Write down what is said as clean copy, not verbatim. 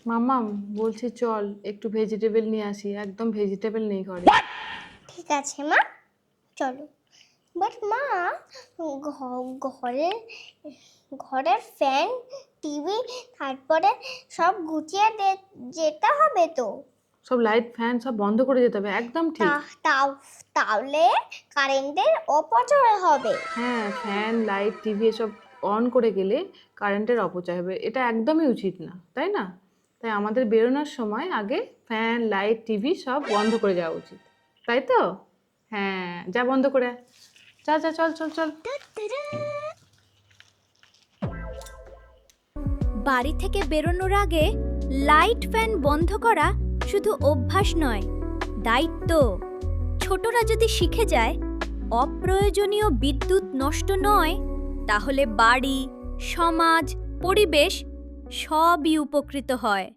মাম্মাম বলছি চল একটু ভেজিটেবল নিয়ে আসি, একদম ভেজিটেবল নেই ঘরে। ঠিক আছে মা, চলো। বাট মা, ঘরের ঘরের ফ্যান, টিভি, তারপরে সব গুছিয়ে যেতে হবে তো। সব লাইট ফ্যান সব বন্ধ করে যেতে হবে, একদম ঠিক। তাহলে কারেন্টের অপচয় হবে। হ্যাঁ, ফ্যান লাইট টিভি এসব অন করে গেলে কারেন্টের অপচয় হবে, এটা একদমই উচিত না, তাই না? তাই আমাদের বেরোনোর সময় আগে ফ্যান লাইট টিভি সব বন্ধ করে যাওয়া উচিত, তাই তো? হ্যাঁ, যা বন্ধ করে আয়। যা যা, চল চল চল। বাড়ি থেকে বেরোনোর আগে লাইট ফ্যান বন্ধ করা শুধু অভ্যাস নয়, দায়িত্ব। ছোটরা যদি শিখে যায় অপ্রয়োজনীয় বিদ্যুৎ নষ্ট নয়, তাহলে বাড়ি, সমাজ, পরিবেশ সবই উপকৃত হয়।